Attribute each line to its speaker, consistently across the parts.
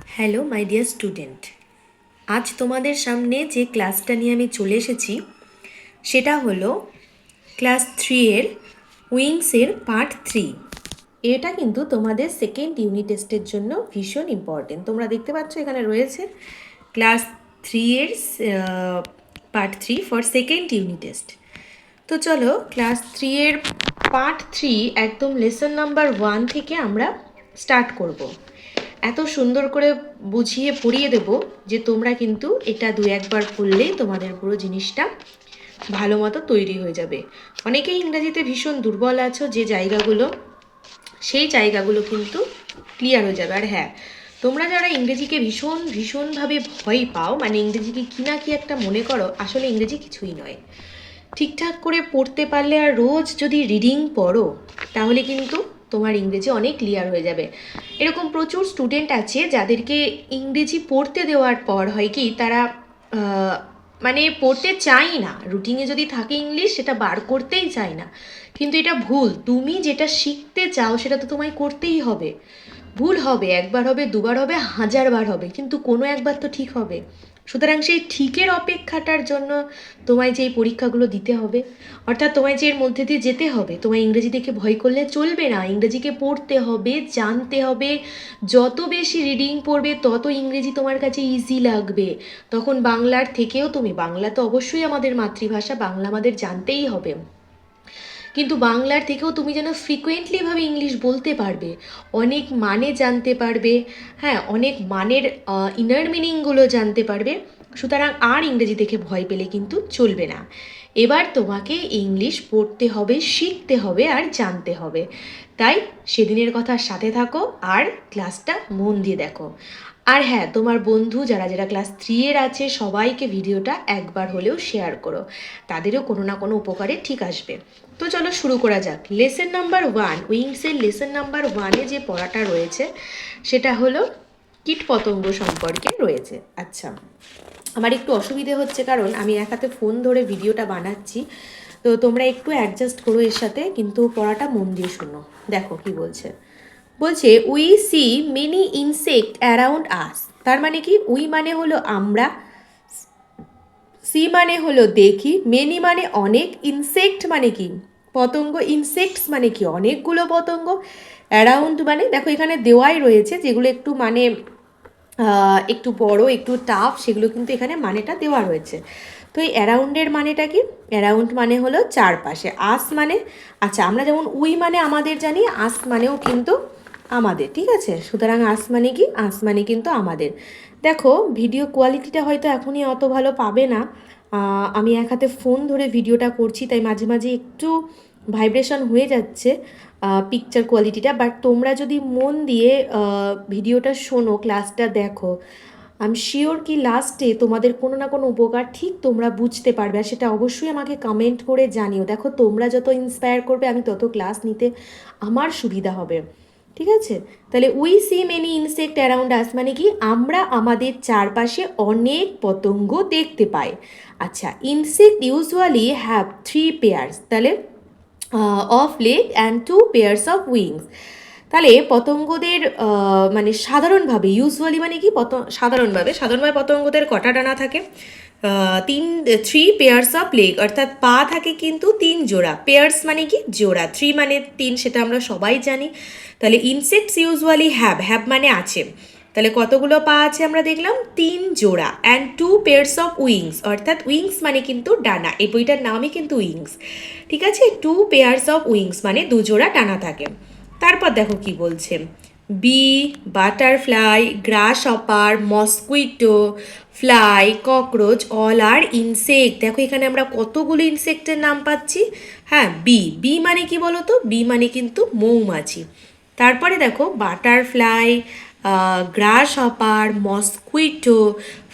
Speaker 1: Hello my dear student, আজ তোমাদের সামনে যে ক্লাসটা নিয়ে আমি চলে এসেছি সেটা হলো ক্লাস 3-এর উইংসের পার্ট 3। এটা কিন্তু তোমাদের সেকেন্ড ইউনিট টেস্টের জন্য ভীষণ ইম্পর্টেন্ট। তোমরা দেখতে পাচ্ছ এখানে রয়েছে ক্লাস 3-এর part 3 for second unit test. তো চলো ক্লাস 3-এর পার্ট 3 একদম লেসন নাম্বার 1 থেকে আমরা স্টার্ট করব। এত সুন্দর করে বুঝিয়ে পড়িয়ে দেব যে তোমরা কিন্তু এটা দু একবার পড়লেই তোমাদের পুরো জিনিসটা ভালো মতো তৈরি হয়ে যাবে। অনেকেই ইংরেজিতে ভীষণ দুর্বল আছো, যে জায়গাগুলো সেই জায়গাগুলো কিন্তু ক্লিয়ার হয়ে যাবে। আর হ্যাঁ, তোমরা যারা ইংরেজিকে ভীষণভাবে ভয় পাও, মানে ইংরেজিকে কি না কি একটা মনে করো, আসলে ইংরেজি কিছুই নয়। ঠিকঠাক করে পড়তে পারলে আর রোজ যদি রিডিং পড়ো তাহলে কিন্তু তোমার ইংরেজি অনেক ক্লিয়ার হয়ে যাবে। এরকম প্রচুর স্টুডেন্ট আছে যাদেরকে ইংরেজি পড়তে দেওয়ার পর হয় কি তারা মানে পড়তে চাই না, রুটিনে যদি থাকে ইংলিশ সেটা বার করতেই চায় না। কিন্তু এটা ভুল। তুমি যেটা শিখতে চাও সেটা তো তোমায় করতেই হবে। ভুল হবে, একবার হবে, দুবার হবে, 1000 বার হবে, কিন্তু কোনো একবার তো ঠিক হবে। সুতরাং সেই ঠিকের অপেক্ষাটার জন্য তোমায় যে এই পরীক্ষাগুলো দিতে হবে, অর্থাৎ তোমায় যে এর মধ্যে দিয়ে যেতে হবে। তোমায় ইংরেজি দেখে ভয় করলে চলবে না, ইংরেজিকে পড়তে হবে, জানতে হবে। যত বেশি রিডিং পড়বে তত ইংরেজি তোমার কাছে ইজি লাগবে। তখন বাংলার থেকেও তুমি, বাংলা তো অবশ্যই আমাদের মাতৃভাষা, বাংলা আমাদের জানতেই হবে, কিন্তু বাংলার থেকেও তুমি যেন ফ্রিকোয়েন্টলিভাবে ইংলিশ বলতে পারবে, অনেক মানে জানতে পারবে, হ্যাঁ, অনেক মানের ইনার মিনিংগুলো জানতে পারবে। সুতরাং আর ইংরেজি দেখে ভয় পেলে কিন্তু চলবে না। এবার তোমাকে ইংলিশ পড়তে হবে, শিখতে হবে আর জানতে হবে। তাই সেদিনের কথার সাথে থাকো আর ক্লাসটা মন দিয়ে দেখো। আর হ্যাঁ, তোমার বন্ধু যারা যারা ক্লাস 3-এর আছে সবাইকে ভিডিওটা একবার হলেও শেয়ার করো, তাদেরও কোনো না কোনো উপকারে ঠিক আসবে। তো চলো শুরু করা যাক। লেসন নাম্বার 1, উইংসের লেসন নাম্বার 1-এ যে পড়াটা রয়েছে সেটা হলো কীটপতঙ্গ সম্পর্কে রয়েছে। আচ্ছা, আমার একটু অসুবিধে হচ্ছে কারণ আমি এক হাতে ফোন ধরে ভিডিওটা বানাচ্ছি, তো তোমরা একটু অ্যাডজাস্ট করো এর সাথে, কিন্তু পড়াটা মন দিয়ে শোনো। দেখো কি বলছে। বলছে we see many insect around us. তার মানে কি? উই মানে হলো আমরা, সি মানে হলো দেখি, মেনি মানে অনেক, ইনসেক্ট মানে কি? পতঙ্গ। ইনসেক্টস মানে কি? অনেকগুলো পতঙ্গ। অ্যারাউন্ড মানে দেখো এখানে দেওয়াই রয়েছে, যেগুলো একটু মানে একটু বড়, একটু টাফ, সেগুলো কিন্তু এখানে মানেটা দেওয়া রয়েছে। তো এই অ্যারাউন্ডের মানেটা কি? অ্যারাউন্ড মানে হলো চারপাশে। আস মানে, আচ্ছা আমরা যেমন উই মানে আমাদের জানি, আস মানেও কিন্তু আমাদের, ঠিক আছে? সুতরাং আস মানে কি? আস মানে কিন্তু আমাদের। দেখো ভিডিও কোয়ালিটিটা হয়তো এখনই অত ভালো পাবে না, আমি এক হাতে ফোন ধরে ভিডিওটা করছি, তাই মাঝে মাঝে একটু ভাইব্রেশন হয়ে যাচ্ছে পিকচার কোয়ালিটিটা। বাট তোমরা যদি মন দিয়ে ভিডিওটা শোনো, ক্লাসটা দেখো, আমি শিওর কি লাস্টে তোমাদের কোনো না কোনো উপকার ঠিক তোমরা বুঝতে পারবে। আর সেটা অবশ্যই আমাকে কমেন্ট করে জানিও। দেখো তোমরা যত ইন্সপায়ার করবে আমি তত ক্লাস নিতে আমার সুবিধা হবে, ঠিক আছে? তাহলে we see many insect around us মানে কি? আমরা আমাদের চারপাশে অনেক পতঙ্গ দেখতে পাই। আচ্ছা, ইনসেক্ট ইউজুয়ালি হ্যাভ 3 পেয়ার্স, তাহলে of leg and 2 pairs of wings. তাহলে পতঙ্গদের মানে সাধারণভাবে, ইউজুয়ালি মানে কি? সাধারণভাবে পতঙ্গদের কটা ডানা থাকে? 3 পেয়ার্স অফ লেগ, অর্থাৎ পা থাকে কিন্তু 3 জোড়া। পেয়ার্স মানে কি? জোড়া। 3 মানে 3, সেটা আমরা সবাই জানি। তাহলে ইনসেক্টস ইউজুয়ালি হ্যাভ মানে আছে, তাহলে কতগুলো পা আছে আমরা দেখলাম? 3 জোড়া। অ্যান্ড 2 পেয়ার্স অফ উইংস, অর্থাৎ উইংস মানে কিন্তু ডানা, এই বইটার নামই কিন্তু উইংস, ঠিক আছে? 2 পেয়ার্স অফ উইংস মানে 2 জোড়া ডানা থাকে। তারপর দেখো কি বলছে। Bee, butterfly, glass hopper, mosquito, fly, cockroach all are insect. দেখো এখানে আমরা কতগুলো ইনসেক্টের নাম পাচ্ছি। হ্যাঁ, বি মানে কি বলো তো? বি মানে কিন্তু মৌমাছি। তারপরে দেখো বাটারফ্লাই, গ্রাস hopper, mosquito,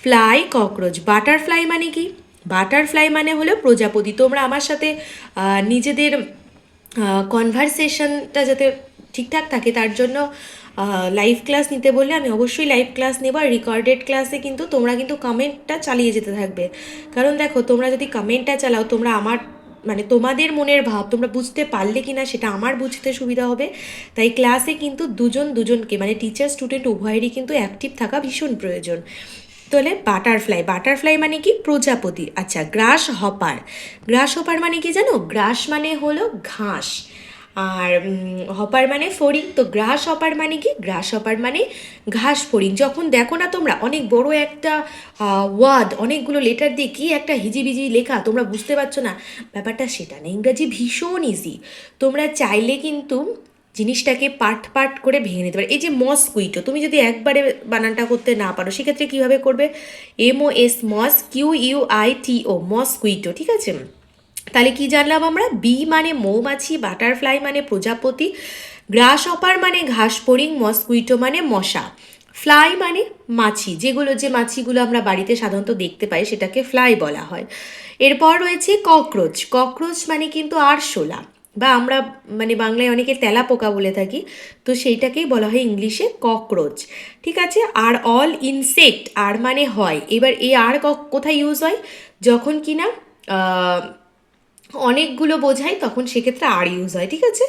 Speaker 1: fly, cockroach. Butterfly মানে কি? বাটারফ্লাই মানে হলো প্রজাপতি। তোমরা আমার সাথে নিজেদের কনভারসেশনটা যাতে ঠিকঠাক থাকে তার জন্য লাইভ ক্লাস নিতে বললে আমি অবশ্যই লাইভ ক্লাস নেব। আর রেকর্ডেড ক্লাসে কিন্তু তোমরা কিন্তু কমেন্টটা চালিয়ে যেতে থাকবে, কারণ দেখো তোমরা যদি কমেন্টটা চালাও, তোমরা আমার মানে তোমাদের মনের ভাব তোমরা বুঝতে পারলে কি না সেটা আমার বুঝতে সুবিধা হবে। তাই ক্লাসে কিন্তু দুজন দুজনকে মানে টিচার স্টুডেন্ট উভয়েরই কিন্তু অ্যাক্টিভ থাকা ভীষণ প্রয়োজন। তাহলে বাটারফ্লাই, বাটারফ্লাই মানে কি প্রজাপতি। আচ্ছা, গ্রাস হপার, গ্রাস হপার মানে কি জানো? গ্রাস মানে হলো ঘাস, আর হপার মানে ফড়িং। তো গ্রাস হপার মানে কি? গ্রাস হপার মানে ঘাস ফড়িং। যখন দেখো না তোমরা অনেক বড় একটা ওয়ার্ড, অনেকগুলো লেটার দিয়ে কি একটা হিজিবিজি লেখা, তোমরা বুঝতে পারছো না ব্যাপারটা, সেটা না। ইংরাজি ভীষণ ইজি, তোমরা চাইলে কিন্তু জিনিসটাকে পার্ট পার্ট করে ভেঙে নিতে পারো। এই যে মসকুইটো, তুমি যদি একবারে বানানটা করতে না পারো সেক্ষেত্রে কীভাবে করবে? MOS, মস, QUITO, মসকুইটো, ঠিক আছে? তাহলে কি জানলাম আমরা? বি মানে মৌমাছি, বাটারফ্লাই মানে প্রজাপতি, গ্রাস হপার মানে ঘাস ফড়িং, মসকুইটো মানে মশা, ফ্লাই মানে মাছি, যেগুলো যে মাছিগুলো আমরা বাড়িতে সাধারণত দেখতে পাই সেটাকে ফ্লাই বলা হয়। এরপর রয়েছে ককরোচ, ককরোচ মানে কিন্তু আরশোলা, বা আমরা মানে বাংলায় অনেকে তেলা পোকা বলে থাকি, তো সেইটাকেই বলা হয় ইংলিশে ককরোচ, ঠিক আছে? আর অল ইনসেক্ট, আর মানে হয়। এবার এই আর কোথায় ইউজ হয়? যখন কিনা অনেকগুলো বোঝায় তখন সেক্ষেত্রে আর ইউজ হয়, ঠিক আছে?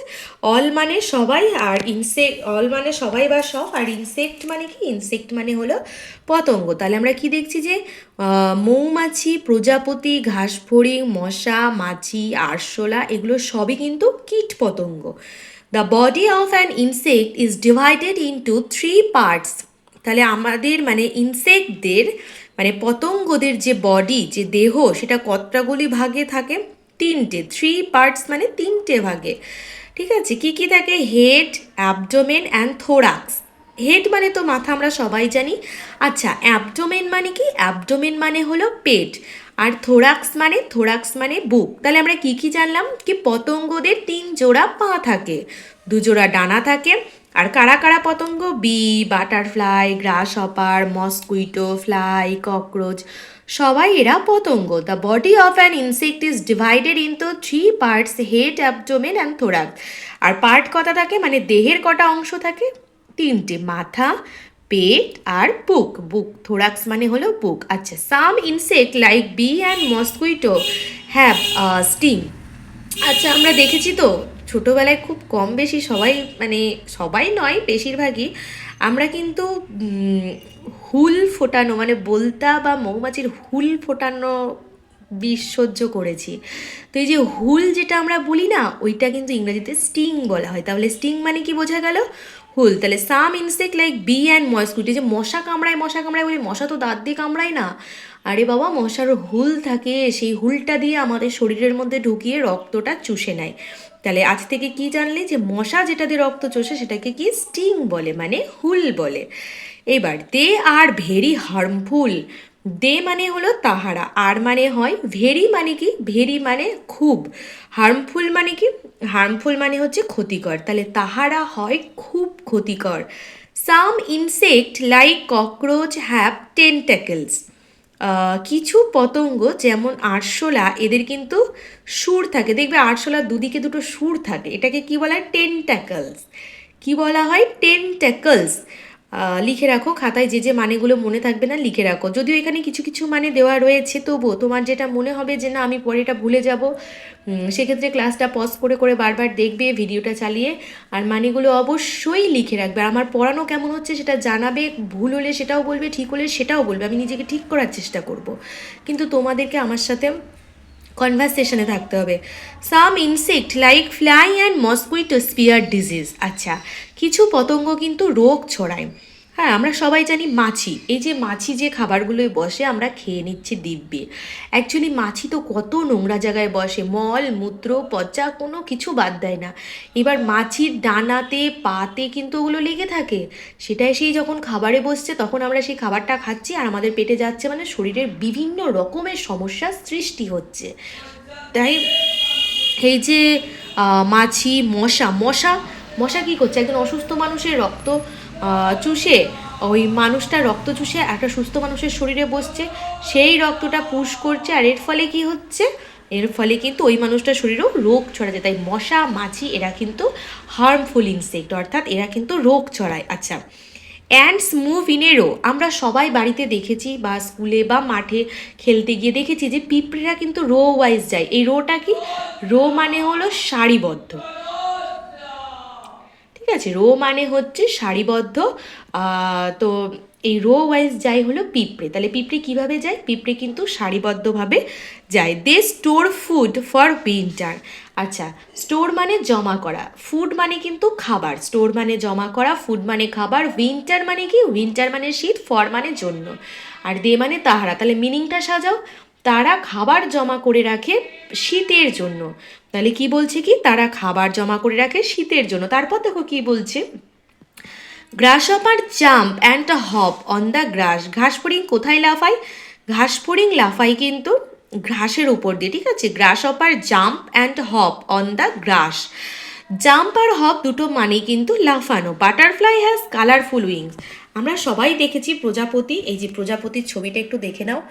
Speaker 1: অল মানে সবাই, আর ইনসেক্ট, অল মানে সবাই বা সব, আর ইনসেক্ট মানে কি? ইনসেক্ট মানে হলো পতঙ্গ। তাহলে আমরা কি দেখছি যে মৌমাছি, প্রজাপতি, ঘাসফড়িং, মশা, মাছি, আরশোলা এগুলো সবই কিন্তু কীট পতঙ্গ। The body of an insect is divided into 3 parts. তাহলে আমাদের মানে ইনসেক্টদের মানে পতঙ্গদের যে বডি, যে দেহ, সেটা কতটাগুলি ভাগে থাকে? 3টে। 3 পার্টস মানে 3টে ভাগে, ঠিক আছে? কি কি থাকে? Head, abdomen and thorax. Head মানে তো মাথা, আমরা সবাই জানি। আচ্ছা, অ্যাবডোমেন মানে কি? অ্যাবডোমেন মানে হলো পেট, আর থোরাক্স মানে, থোরাক্স মানে বুক। তাহলে আমরা কি কি জানলাম? কি পতঙ্গদের 3 জোড়া পা থাকে, 2 জোড়া ডানা থাকে। আর কারা কারা পতঙ্গ? বি, বাটারফ্লাই, গ্রাস হপার, মসকুইটো, ফ্লাই, ককরোচ, সবাই এরা পতঙ্গ। The body of an insect is divided into 3 parts, head, abdomen and thorax. আর পার্ট কটা থাকে মানে দেহের কটা অংশ থাকে? 3টে, মাথা, পেট আর বুক। বুক, থোরাক্স মানে হলো বুক। আচ্ছা, some insect like bee and mosquito have sting. আচ্ছা, আমরা দেখেছি তো ছোটোবেলায় খুব কম বেশি সবাই, মানে সবাই নয় বেশিরভাগই, আমরা কিন্তু হুল ফোটানো মানে বলতা বা মৌমাছির হুল ফোটানো বিষ সহ্য করেছি। তো এই যে হুল যেটা আমরা বলি না, ওইটা কিন্তু ইংরেজিতে স্টিং বলা হয়। তাহলে স্টিং মানে কি বোঝা গেল? হুল। তাহলে some insect like bee and mosquito, যে মশা কামড়ায়, মশা কামড়ায় বলি, মশা তো দাঁত দিয়ে কামড়ায় না, আরে বাবা মশার হুল থাকে, সেই হুলটা দিয়ে আমাদের শরীরের মধ্যে ঢুকিয়ে রক্তটা চুষে নেয়। তাহলে আজ থেকে কি জানলে? যে মশা যেটা দিয়ে রক্ত চষে সেটাকে কি স্টিং বলে, মানে হুল বলে। এবার দে আর ভেরি হার্মফুল, দে মানে হলো তাহারা, আর মানে হয়, ভেরি মানে কি? ভেরি মানে খুব, হার্মফুল মানে কি? হার্মফুল মানে হচ্ছে ক্ষতিকর, তাহলে তাহারা হয় খুব ক্ষতিকর। সাম ইনসেক্ট লাইক ককরোচ হ্যাভ টেন্টাকেলস, কিছু পতঙ্গ যেমন আরশোলা, এদের কিন্তু সুর থাকে। দেখবে আরশোলার দুদিকে দুটো সুর থাকে, এটাকে কি বলা হয়? টেন্টাকলস। কি বলা হয়? টেন্টাকলস। লিখে রাখো খাতায়, যে যে মানেগুলো মনে থাকবে না লিখে রাখো, যদিও এখানে কিছু কিছু মানে দেওয়া রয়েছে, তবুও তোমার যেটা মনে হবে যে না আমি পরে এটা ভুলে যাব, সেক্ষেত্রে ক্লাসটা পজ করে করে বারবার দেখবে ভিডিওটা চালিয়ে, আর মানেগুলো অবশ্যই লিখে রাখবে। আর আমার পড়ানো কেমন হচ্ছে সেটা জানাবে, ভুল হলে সেটাও বলবে, ঠিক হলে সেটাও বলবে, আমি নিজেকে ঠিক করার চেষ্টা করব, কিন্তু তোমাদেরকে আমার সাথে কনভারসেশনে থাকতে হবে। Some insect like fly and mosquito spread disease. আচ্ছা, কিছু পতঙ্গ কিন্তু রোগ ছড়ায়। হ্যাঁ, আমরা সবাই জানি মাছি, এই যে মাছি যে খাবারগুলোয় বসে আমরা খেয়ে নিচ্ছি দিব্যি, অ্যাকচুয়ালি মাছি তো কত নোংরা জায়গায় বসে, মল মূত্র পচা কোনো কিছু বাদ দেয় না। এবার মাছির ডানাতে পাতে কিন্তু ওগুলো লেগে থাকে, সেটাই সেই যখন খাবারে বসছে তখন আমরা সেই খাবারটা খাচ্ছি আর আমাদের পেটে যাচ্ছে, মানে শরীরের বিভিন্ন রকমের সমস্যার সৃষ্টি হচ্ছে। তাই এই যে মাছি, মশা, মশা মশা কী করছে? একজন অসুস্থ মানুষের রক্ত চুষে, ওই মানুষটা রক্ত চুষে একটা সুস্থ মানুষের শরীরে বসছে, সেই রক্তটা পুশ করছে, আর এর ফলে কি হচ্ছে? এর ফলে কিন্তু ওই মানুষটার শরীরেও রোগ ছড়াচ্ছে। তাই মশা, মাছি এরা কিন্তু হার্মফুল ইনসেক্ট, অর্থাৎ এরা কিন্তু রোগ ছড়ায়। আচ্ছা, ants move in a row. আমরা সবাই বাড়িতে দেখেছি বা স্কুলে বা মাঠে খেলতে গিয়ে দেখেছি যে পিঁপড়েরা কিন্তু রো ওয়াইজ যায়। এই রোটা কি? রো মানে হলো সারিবদ্ধ, ঠিক আছে? রো মানে হচ্ছে সারিবদ্ধ। তো এই রো ওয়াইজ যাই হলো পিঁপড়ে। তাহলে পিঁপড়ে কীভাবে যায়? পিঁপড়ে কিন্তু সারিবদ্ধভাবে যায়। দে স্টোর ফুড ফর উইন্টার। আচ্ছা, স্টোর মানে জমা করা, ফুড মানে কিন্তু খাবার। স্টোর মানে জমা করা, ফুড মানে খাবার। উইন্টার মানে কি? উইন্টার মানে শীত, ফর মানে জন্য, আর দে মানে তাহারা। তাহলে মিনিংটা সাজাও। তারা খাবার জমা করে রাখে শীতের জন্য। তাহলে কি বলছে? কি তারা খাবার জমা করে রাখে শীতের জন্য। তারপর দেখো কি বলছে, গ্রাসহপার jump and hop on the গ্রাস। ঘাসফড়িং কোথায় লাফায়? ঘাসফড়িং লাফায় কিন্তু ঘাসের উপর দিয়ে, ঠিক আছে? Grasshopper jump and hop on the grass. Jump আর হপ দুটো মানেই কিন্তু লাফানো। Butterfly has colourful wings. আমরা সবাই দেখেছি প্রজাপতি। এই যে প্রজাপতির ছবিটা একটু দেখে নাও।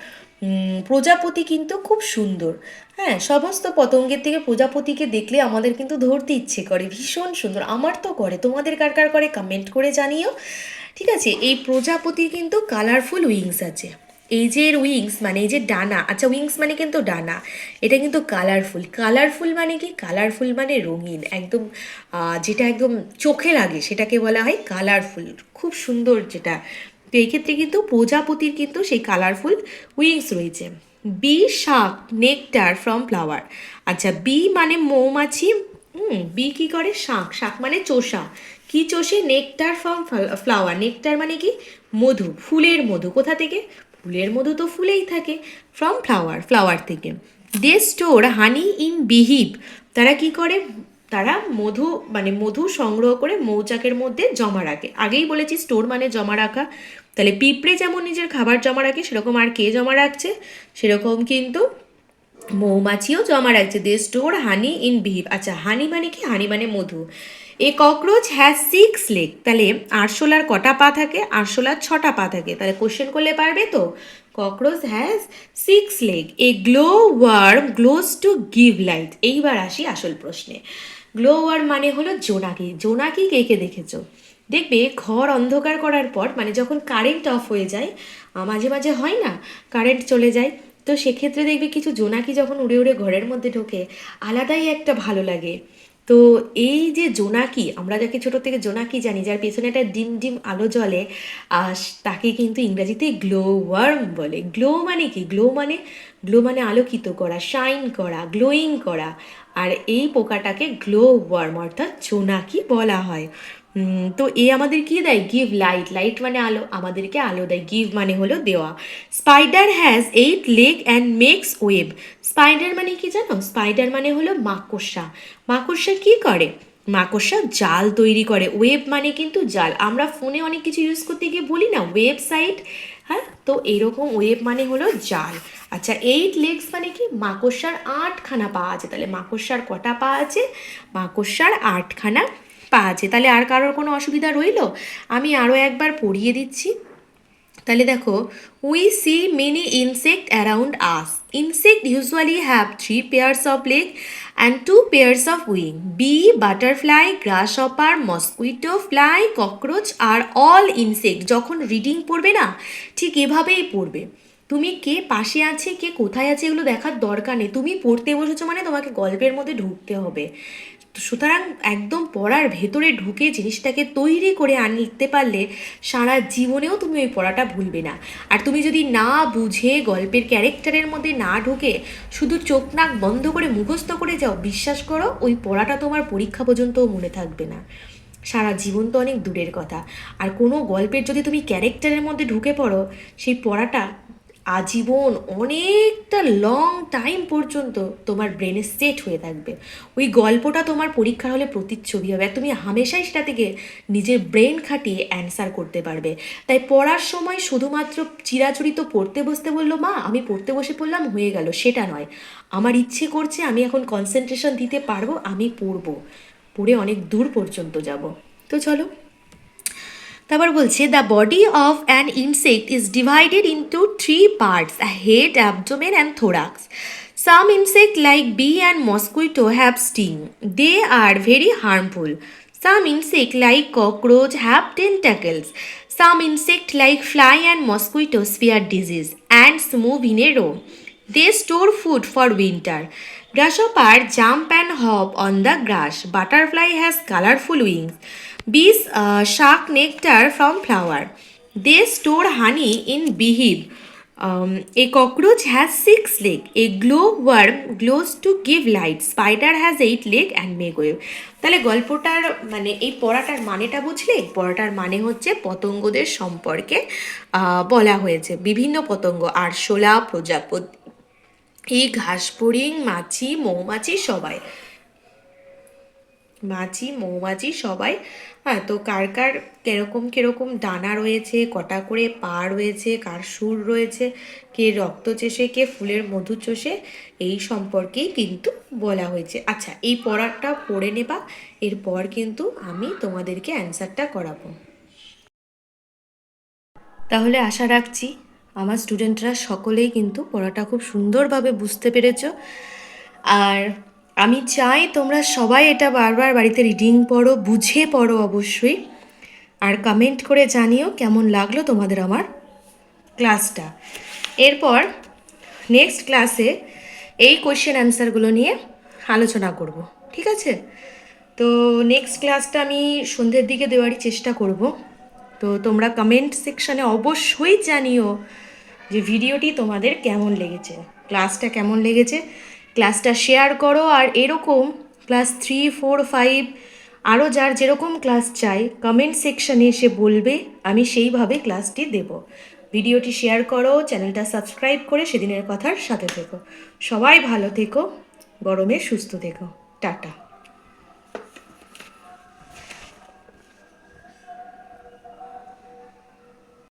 Speaker 1: প্রজাপতি কিন্তু খুব সুন্দর। হ্যাঁ, সমস্ত পতঙ্গের থেকে প্রজাপতিকে দেখলে আমাদের কিন্তু ধরতে ইচ্ছে করে, ভীষণ সুন্দর। আমার তো করে, তোমাদের কার কার করে কমেন্ট করে জানিও, ঠিক আছে? এই প্রজাপতির কিন্তু কালারফুল উইংস আছে। এই যে এর উইংস মানে এই যে ডানা, আচ্ছা উইংস মানে কিন্তু ডানা, এটা কিন্তু কালারফুল। কালারফুল মানে কি? কালারফুল মানে রঙিন, একদম যেটা একদম চোখে লাগে সেটাকে বলা হয় কালারফুল, খুব সুন্দর যেটা। তো এই ক্ষেত্রে কিন্তু প্রজাপতির কিন্তু সেই কালারফুল উইংস রয়েছে। বি শাক নেকটার ফ্রম ফ্লাওয়ার। আচ্ছা, বি মানে মৌমাছি। বি কি করে? শাক। শাক মানে চোষা। কি চোষে? Nectar from flower. নেকটার মানে কি? মধু, ফুলের মধু। কোথা থেকে? ফুলের মধু তো ফুলেই থাকে। ফ্রম ফ্লাওয়ার, ফ্লাওয়ার থেকে। দে স্টোর হানি ইন বিহিভ। তারা কি করে? তারা মধু মানে মধু সংগ্রহ করে মৌচাকের মধ্যে জমা রাখে। আগেই বলেছি স্টোর মানে জমা রাখা। তাহলে পিঁপড়ে যেমন নিজের খাবার জমা রাখে, সেরকম আর কে জমা রাখছে? সেরকম কিন্তু মৌমাছিও জমা রাখছে। They store honey in beehive. আচ্ছা, হানি মানে কি? হানি মানে মধু। A cockroach has 6 leg. তাহলে আরশোলার কটা পা থাকে? আরশোলার 6টা পা থাকে। তাহলে কোশ্চেন করলে পারবে তো। Cockroach has 6 leg. A glow worm glows to give light. এইবার আসি আসল প্রশ্নে। গ্লো ওয়ার্ম মানে হলো জোনাকি। জোনাকি কে কে দেখেছো? দেখবে ঘর অন্ধকার করার পর, মানে যখন কারেন্ট অফ হয়ে যায়, মাঝে মাঝে হয় না, কারেন্ট চলে যায়, তো সেক্ষেত্রে দেখবে কিছু জোনাকি যখন উড়ে উড়ে ঘরের মধ্যে ঢোকে, আলাদাই একটা ভালো লাগে। তো এই যে জোনাকি, আমরা যাকে ছোটো থেকে জোনাকি জানি, যার পেছনে একটা ডিম ডিম আলো জ্বলে, তাকে কিন্তু ইংরাজিতে গ্লো ওয়ার্ম বলে। গ্লো মানে কি? গ্লো মানে আলোকিত করা, শাইন করা, গ্লোয়িং করা। আর এই পোকাটাকে গ্লো ওয়ার্ম অর্থাৎ জোনাকি বলা হয়। তো এ আমাদের কি দেয়? Give light. লাইট মানে আলো, আমাদেরকে আলো দেয়। গিভ মানে হলো দেওয়া। Spider has 8 leg and makes web. Spider মানে কি জানো? স্পাইডার মানে হলো মাকড়সা। মাকড়সা কি করে? মাকড়সা জাল তৈরি করে। ওয়েব মানে কিন্তু জাল। আমরা ফোনে অনেক কিছু ইউজ করতে গিয়ে বলি না ওয়েবসাইট, হ্যাঁ, তো এরকম ওয়েব মানে হলো জাল। আচ্ছা, 8 লেগস মানে কি? মাকড়সার 8খানা পা আছে। তাহলে মাকড়সার কটা পা আছে? মাকড়সার 8খানা পা আছে। তাহলে আর কারোর কোনো অসুবিধা রইল? আমি আরও একবার পড়িয়ে দিচ্ছি। তাহলে দেখো, we see many insect around us. Insect usually have 3 pairs of leg and 2 pairs of wing. Bee, butterfly, grasshopper, mosquito, fly, cockroach are all insect. যখন রিডিং পড়বে না, ঠিক এভাবেই পড়বে। তুমি কে পাশে আছে, কে কোথায় আছে, এগুলো দেখার দরকার নেই। তুমি পড়তে বসেছো মানে তোমাকে গল্পের মধ্যে ঢুকতে হবে। সুতরাং একদম পড়ার ভেতরে ঢুকে জিনিসটাকে তৈরি করে আনতে পারলে সারা জীবনেও তুমি ওই পড়াটা ভুলবে না। আর তুমি যদি না বুঝে গল্পের ক্যারেক্টারের মধ্যে না ঢুকে শুধু চোখ নাক বন্ধ করে মুখস্থ করে যাও, বিশ্বাস করো ওই পড়াটা তোমার পরীক্ষা পর্যন্তও মনে থাকবে না। সারা জীবন তো অনেক দূরের কথা। আর কোনো গল্পের যদি তুমি ক্যারেক্টারের মধ্যে ঢুকে পড়ো, সেই পড়াটা আজীবন অনেকটা লং টাইম পর্যন্ত তোমার ব্রেনে সেট হয়ে থাকবে। ওই গল্পটা তোমার পরীক্ষার হলে প্রতিচ্ছবি হবে, আর তুমি হামেশাই সেটা থেকে নিজের ব্রেন খাটিয়ে অ্যান্সার করতে পারবে। তাই পড়ার সময় শুধুমাত্র চিরাচরিত পড়তে বসতে বললো মা, আমি পড়তে বসে পড়লাম হয়ে গেল, সেটা নয়। আমার ইচ্ছে করছে, আমি এখন কনসেন্ট্রেশন দিতে পারবো, আমি পড়বো, পড়ে অনেক দূর পর্যন্ত যাব। তো চলো, তারপর বলছে the body of an insect is divided into 3 parts, head, abdomen and thorax. Some insects like bee and mosquito have sting. They are very harmful. Some insects like cockroach have tentacles. Some insect like fly and mosquitoes fear disease. Ants move in a row. They store food for winter. Grasshopper jump and hop on the grass. Butterfly has colorful wings. Bees suck nectar from flower. They store honey in beehive. A cockroach has 6 legs. A glowworm glows to give light. Spider has 8 legs and make web. তাহলে গল্পটার মানে এই পড়াটার মানেটা বুঝলে? পড়াটার মানে হচ্ছে পতঙ্গদের সম্পর্কে বলা হয়েছে। বিভিন্ন পতঙ্গ, আরশোলা, প্রজাপতি, এই ঘাসফড়িং, মাছি মৌমাছি সবাই। হ্যাঁ, তো কার কার কিরকম ডানা রয়েছে, কটা করে পা রয়েছে, কার সুর রয়েছে, কে রক্ত চষে, কে ফুলের মধু চষে, এই সম্পর্কেই কিন্তু বলা হয়েছে। আচ্ছা, এই পড়াটা পড়ে নেবা, এরপর কিন্তু আমি তোমাদেরকে অ্যান্সারটা করাবো। তাহলে আশা রাখছি আমার স্টুডেন্টরা সকলেই কিন্তু পড়াটা খুব সুন্দরভাবে বুঝতে পেরেছ। আর আমি চাই তোমরা সবাই এটা বারবার বাড়িতে রিডিং পড়ো, বুঝে পড়ো অবশ্যই। আর কমেন্ট করে জানিও কেমন লাগলো তোমাদের আমার ক্লাসটা। এরপর নেক্সট ক্লাসে এই কোয়েশ্চেন অ্যান্সারগুলো নিয়ে আলোচনা করব, ঠিক আছে? তো নেক্সট ক্লাসটা আমি সন্ধ্যের দিকে দেওয়ারই চেষ্টা করব। তো তোমরা কমেন্ট সেকশানে অবশ্যই জানিও যে ভিডিওটি তোমাদের কেমন লেগেছে, ক্লাসটা কেমন লেগেছে। ক্লাসটা শেয়ার করো, আর এরকম ক্লাস 3, 4, 5 আরও যার যেরকম ক্লাস চাই কমেন্ট সেকশানে এসে বলবে, আমি সেইভাবে ক্লাসটি দেব। ভিডিওটি শেয়ার করো, চ্যানেলটা সাবস্ক্রাইব করে সেদিনের কথার সাথে থেকো। সবাই ভালো থেকো, গরমে সুস্থ থেকো। টাটা।